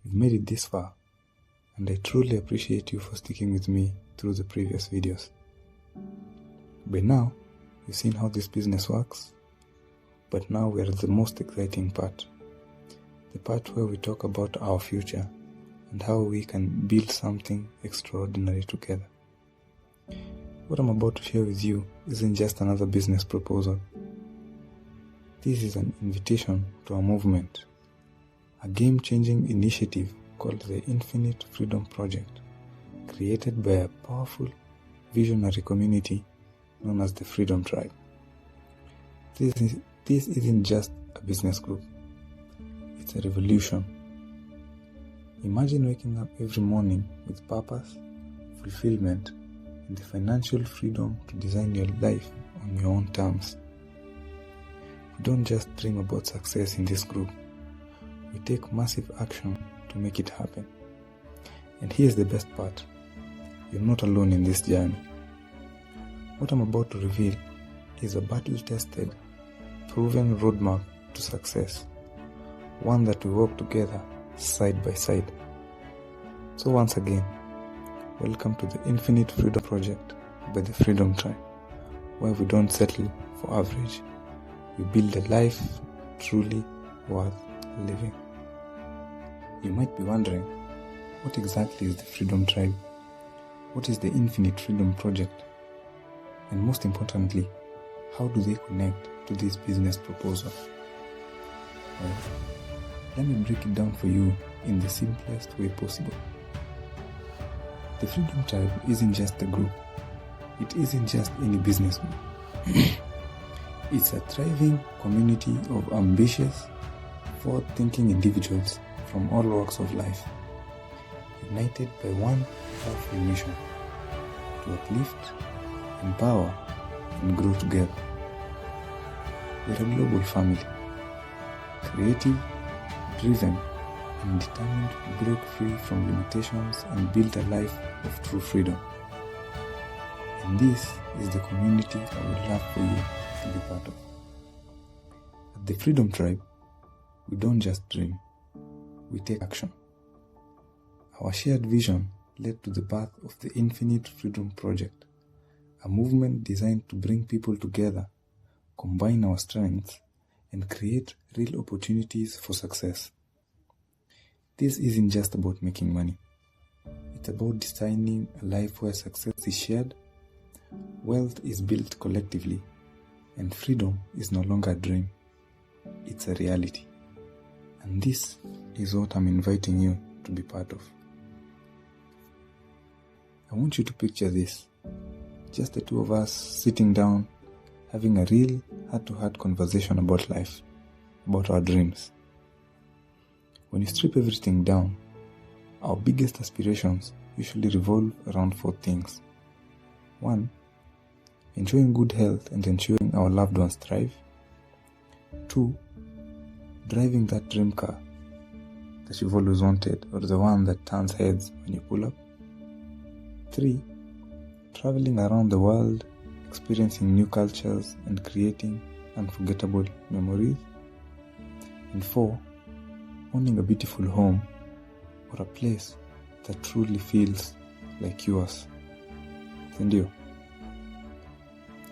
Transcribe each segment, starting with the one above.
You've made it this far, and I truly appreciate you for sticking with me through the previous videos. By now, you've seen how this business works, but now we're at the most exciting part. The part where we talk about our future and how we can build something extraordinary together. What I'm about to share with you isn't just another business proposal. This is an invitation to a movement, a game-changing initiative called the Infinite Freedom Project, created by a powerful, visionary community known as the Freedom Tribe. This isn't just a business group, it's a revolution. Imagine waking up every morning with purpose, fulfillment, and the financial freedom to design your life on your own terms. We don't just dream about success in this group, we take massive action to make it happen. And here's the best part, you're not alone in this journey. What I'm about to reveal is a battle-tested, proven roadmap to success, one that we work together side by side. So once again, welcome to the Infinite Freedom Project by the Freedom Tribe, where we don't settle for average. We build a life truly worth living. You might be wondering, what exactly is the Freedom Tribe? What is the Infinite Freedom Project? And most importantly, how do they connect to this business proposal? Well, let me break it down for you in the simplest way possible. The Freedom Tribe isn't just a group. It isn't just any business group. It's a thriving community of ambitious, forward-thinking individuals from all walks of life, united by one powerful mission: to uplift, empower, and grow together. We're a global family, creative, driven, and determined to break free from limitations and build a life of true freedom. And this is the community I would love for you to be part of. At the Freedom Tribe, we don't just dream, we take action. Our shared vision led to the birth of the Infinite Freedom Project, a movement designed to bring people together, combine our strengths, and create real opportunities for success. This isn't just about making money. It's about designing a life where success is shared, wealth is built collectively, and freedom is no longer a dream. It's a reality. And this is what I'm inviting you to be part of. I want you to picture this. Just the two of us sitting down, having a real heart-to-heart conversation about life, about our dreams. When you strip everything down, our biggest aspirations usually revolve around 4 things. 1. Enjoying good health and ensuring our loved ones thrive. 2. Driving that dream car that you've always wanted, or the one that turns heads when you pull up. 3. Traveling around the world, experiencing new cultures and creating unforgettable memories. And 4. Owning a beautiful home or a place that truly feels like yours. Sindio?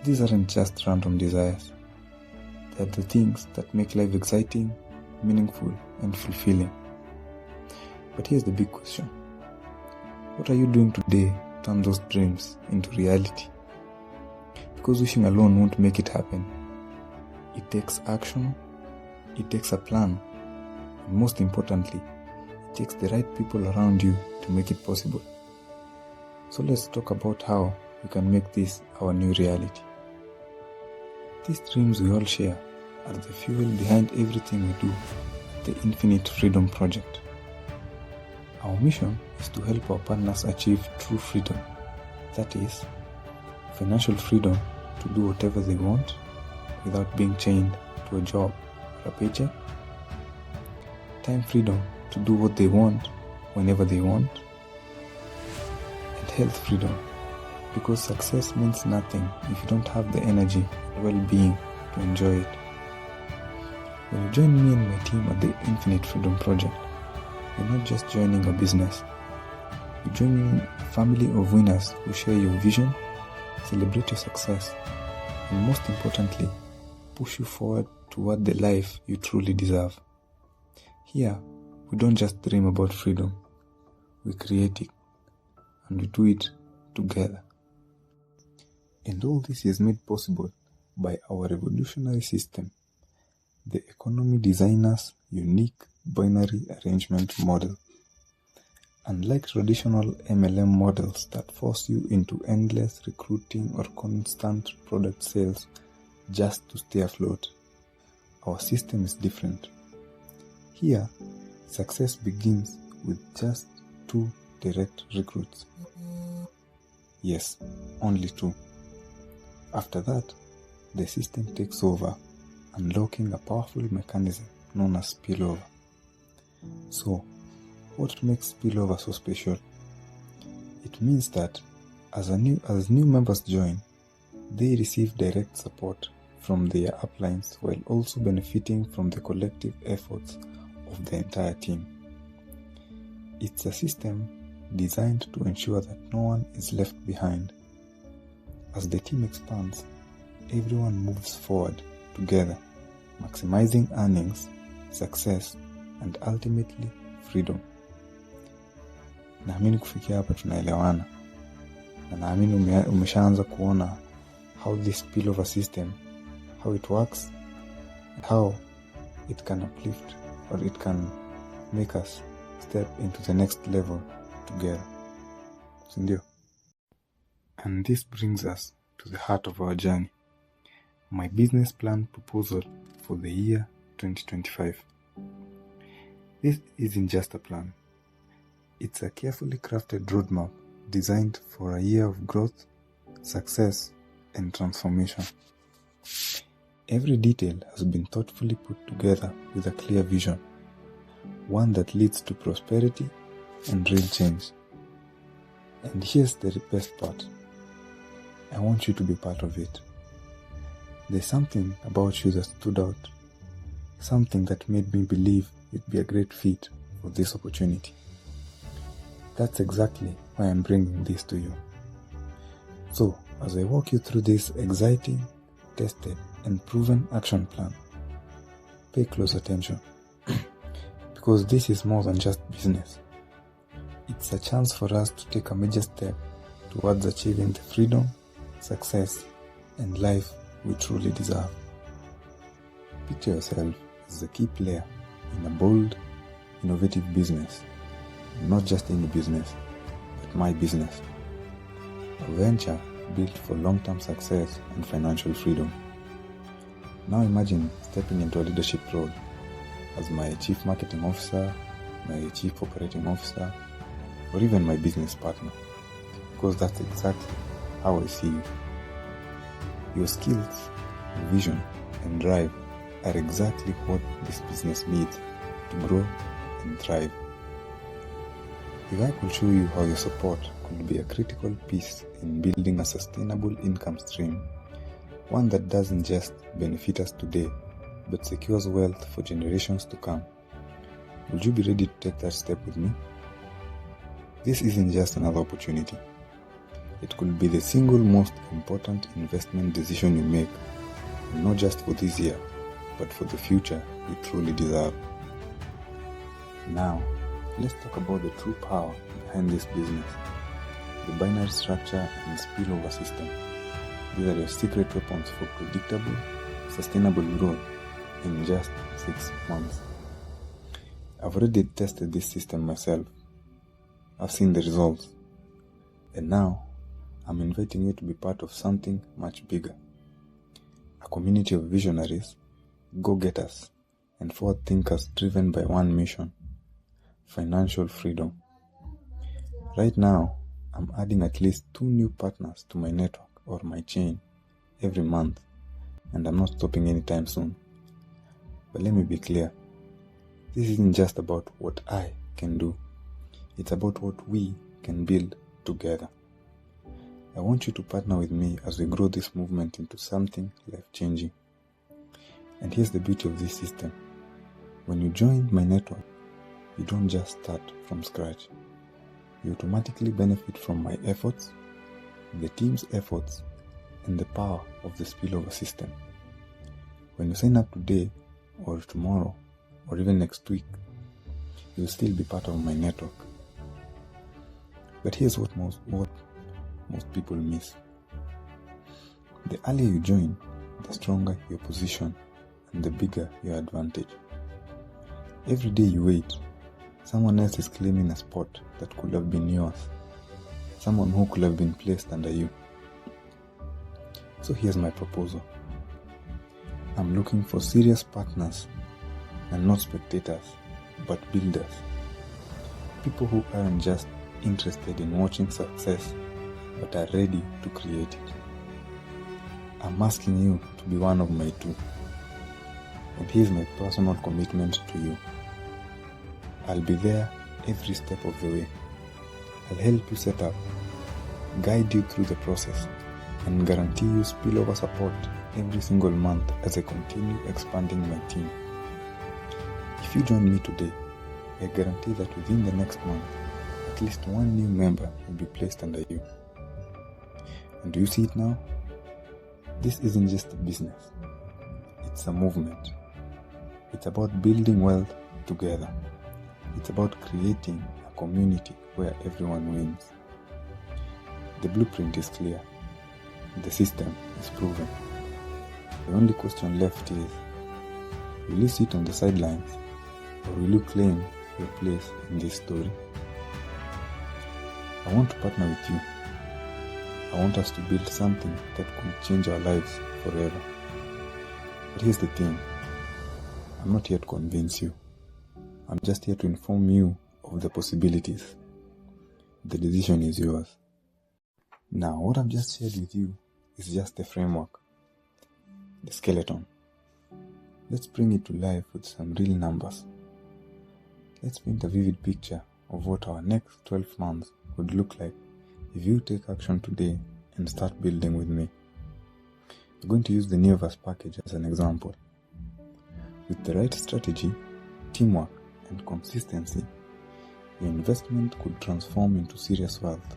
These aren't just random desires. They're the things that make life exciting, meaningful, and fulfilling. But here's the big question. What are you doing today to turn those dreams into reality? Because wishing alone won't make it happen. It takes action, it takes a plan, and most importantly, it takes the right people around you to make it possible. So let's talk about how we can make this our new reality. These dreams we all share are the fuel behind everything we do at the Infinite Freedom Project. Our mission is to help our partners achieve true freedom, that is, financial freedom to do whatever they want without being chained to a job or a paycheck, time freedom to do what they want whenever they want, and health freedom, because success means nothing if you don't have the energy and well-being to enjoy it. When you join me and my team at the Infinite Freedom Project, you're not just joining a business, you're joining a family of winners who share your vision, celebrate your success, and most importantly, push you forward toward the life you truly deserve. Here, we don't just dream about freedom, we create it, and we do it together. And all this is made possible by our revolutionary system, the economy designer's unique binary arrangement model. Unlike traditional MLM models that force you into endless recruiting or constant product sales just to stay afloat, our system is different. Here, success begins with just 2 direct recruits. Yes, only 2. After that, the system takes over, unlocking a powerful mechanism known as spillover. So, what makes spillover so special? It means that as new members join, they receive direct support from their uplines while also benefiting from the collective efforts of the entire team. It's a system designed to ensure that no one is left behind. As the team expands, everyone moves forward together, maximizing earnings, success, and ultimately freedom. Naamini kufikia hapa tunaelewana, na naamini umeshaanza kuona how this spillover system, how it works, and how it can uplift or it can make us step into the next level together. Sindio? And this brings us to the heart of our journey, my business plan proposal for the year 2025. This isn't just a plan. It's a carefully crafted roadmap designed for a year of growth, success, and transformation. Every detail has been thoughtfully put together with a clear vision, one that leads to prosperity and real change. And here's the best part. I want you to be part of it. There's something about you that stood out, something that made me believe you'd be a great fit for this opportunity. That's exactly why I'm bringing this to you. So, as I walk you through this exciting, tested, and proven action plan, pay close attention, because this is more than just business. It's a chance for us to take a major step towards achieving the freedom, success, and life we truly deserve. Picture yourself as a key player in a bold, innovative business. Not just any business, but my business. A venture built for long-term success and financial freedom. Now imagine stepping into a leadership role as my chief marketing officer, my chief operating officer, or even my business partner, because that's exactly how I see you. Your skills, vision, and drive are exactly what this business needs to grow and thrive. If I could show you how your support could be a critical piece in building a sustainable income stream, one that doesn't just benefit us today, but secures wealth for generations to come, would you be ready to take that step with me? This isn't just another opportunity. It could be the single most important investment decision you make, and not just for this year, but for the future you truly deserve. Now, let's talk about the true power behind this business, the binary structure and spillover system. These are your secret weapons for predictable, sustainable growth in just 6 months. I've already tested this system myself. I've seen the results. And now, I'm inviting you to be part of something much bigger. A community of visionaries, go-getters, and forward thinkers driven by one mission: financial freedom. Right now, I'm adding at least 2 new partners to my network or my chain every month, and I'm not stopping anytime soon. But let me be clear, this isn't just about what I can do, it's about what we can build together. I want you to partner with me as we grow this movement into something life-changing. And here's the beauty of this system. When you join my network, you don't just start from scratch. You automatically benefit from my efforts, the team's efforts, and the power of the spillover system. When you sign up today, or tomorrow, or even next week, you'll still be part of my network. But here's what most people miss. The earlier you join, the stronger your position and the bigger your advantage. Every day you wait, someone else is claiming a spot that could have been yours, someone who could have been placed under you. So here's my proposal. I'm looking for serious partners, and not spectators, but builders. People who aren't just interested in watching success, but are ready to create it. I'm asking you to be one of my two. And here's my personal commitment to you. I'll be there every step of the way. I'll help you set up, guide you through the process, and guarantee you spillover support every single month as I continue expanding my team. If you join me today, I guarantee that within the next month, at least one new member will be placed under you. And do you see it now? This isn't just a business. It's a movement. It's about building wealth together. It's about creating a community where everyone wins. The blueprint is clear. The system is proven. The only question left is, will you sit on the sidelines, or will you claim your place in this story? I want to partner with you. I want us to build something that could change our lives forever. But here's the thing. I'm not here to convince you. I'm just here to inform you of the possibilities. The decision is yours. Now, what I've just shared with you is just the framework, the skeleton. Let's bring it to life with some real numbers. Let's paint a vivid picture of what our next 12 months would look like if you take action today and start building with me. We're going to use the Neoverse package as an example. With the right strategy, teamwork, and consistency, your investment could transform into serious wealth.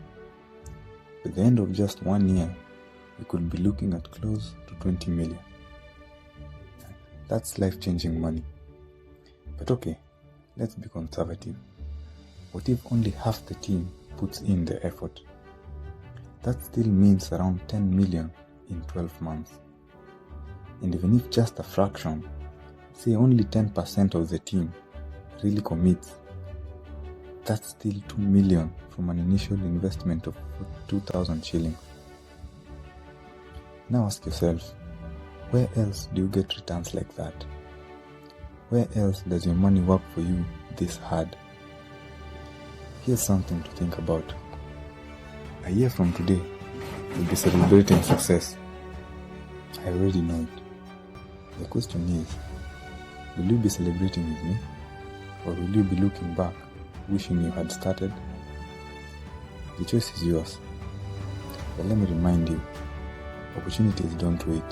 By the end of just 1 year, you could be looking at close to 20 million. That's life-changing money. But okay, let's be conservative. What if only half the team puts in the effort? That still means around 10 million in 12 months. And even if just a fraction, say only 10% of the team really commits, that's still 2 million from an initial investment of 2,000 shillings. Now ask yourself, where else do you get returns like that? Where else does your money work for you this hard? Here's something to think about. A year from today, we'll be celebrating success. I already know it. The question is, will you be celebrating with me? Or will you be looking back, wishing you had started? The choice is yours. But let me remind you, opportunities don't wait.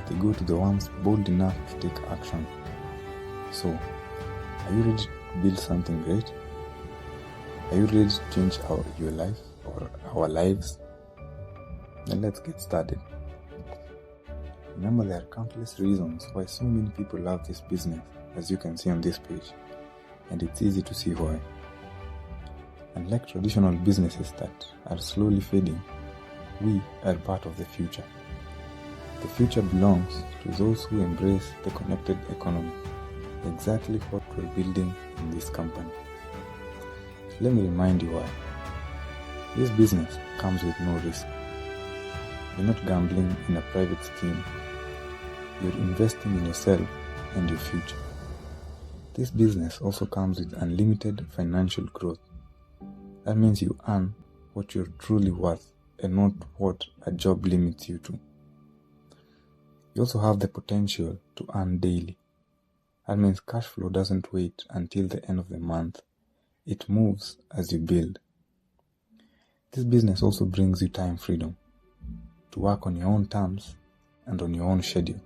They go to the ones bold enough to take action. So, are you ready to build something great? Are you ready to change your life or our lives? Then let's get started. Remember, there are countless reasons why so many people love this business, as you can see on this page, and it's easy to see why. Unlike traditional businesses that are slowly fading, we are part of the future. The future belongs to those who embrace the connected economy, exactly what we're building in this company. Let me remind you why. This business comes with no risk. You're not gambling in a private scheme. You're investing in yourself and your future. This business also comes with unlimited financial growth. That means you earn what you're truly worth and not what a job limits you to. You also have the potential to earn daily. That means cash flow doesn't wait until the end of the month. It moves as you build. This business also brings you time freedom to work on your own terms and on your own schedule.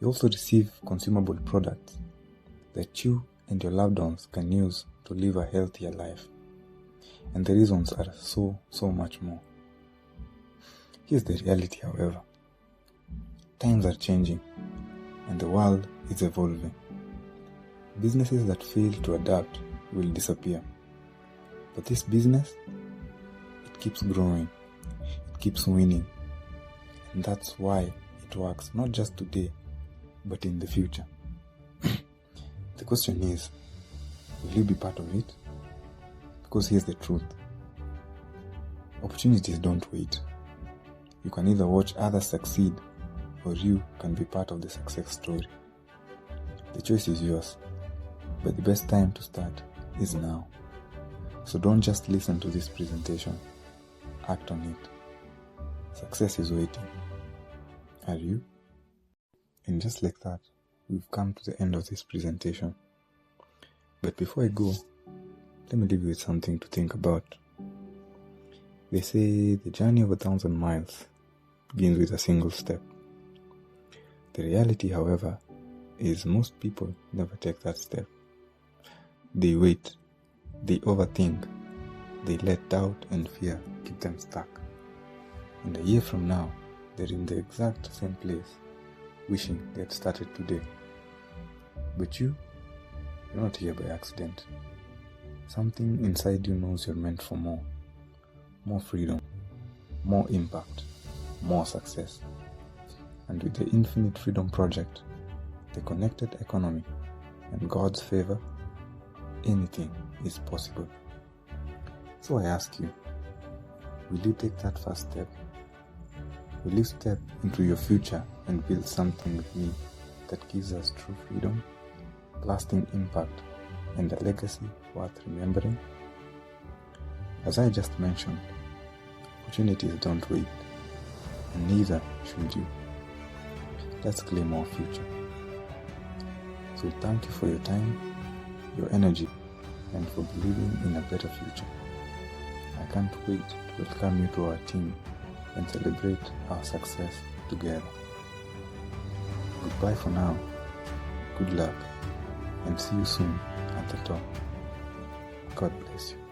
You also receive consumable products that you and your loved ones can use to live a healthier life. And the reasons are so much more. Here's the reality, however. Times are changing and the world is evolving. Businesses that fail to adapt will disappear. But this business, it keeps growing, it keeps winning. And that's why it works not just today, but in the future. The question is, will you be part of it? Because here's the truth. Opportunities don't wait. You can either watch others succeed, or you can be part of the success story. The choice is yours, but the best time to start is now. So don't just listen to this presentation, act on it. Success is waiting. Are you? And just like that, we've come to the end of this presentation. But before I go, let me leave you with something to think about. They say the journey of 1,000 miles begins with a single step. The reality, however, is most people never take that step. They wait, they overthink, they let doubt and fear keep them stuck. And a year from now, they're in the exact same place, wishing they had started today. But you're not here by accident. Something inside you knows you're meant for more. More freedom, more impact, more success. And with the Infinite Freedom Project, the connected economy, and God's favor, anything is possible. So I ask you, will you take that first step? Will you step into your future and build something with me that gives us true freedom, lasting impact, and a legacy worth remembering? As I just mentioned, opportunities don't wait, and neither should you. Let's claim our future. So thank you for your time, your energy, and for believing in a better future. I can't wait to welcome you to our team and celebrate our success together. Goodbye for now, good luck, and see you soon at the top. God bless you.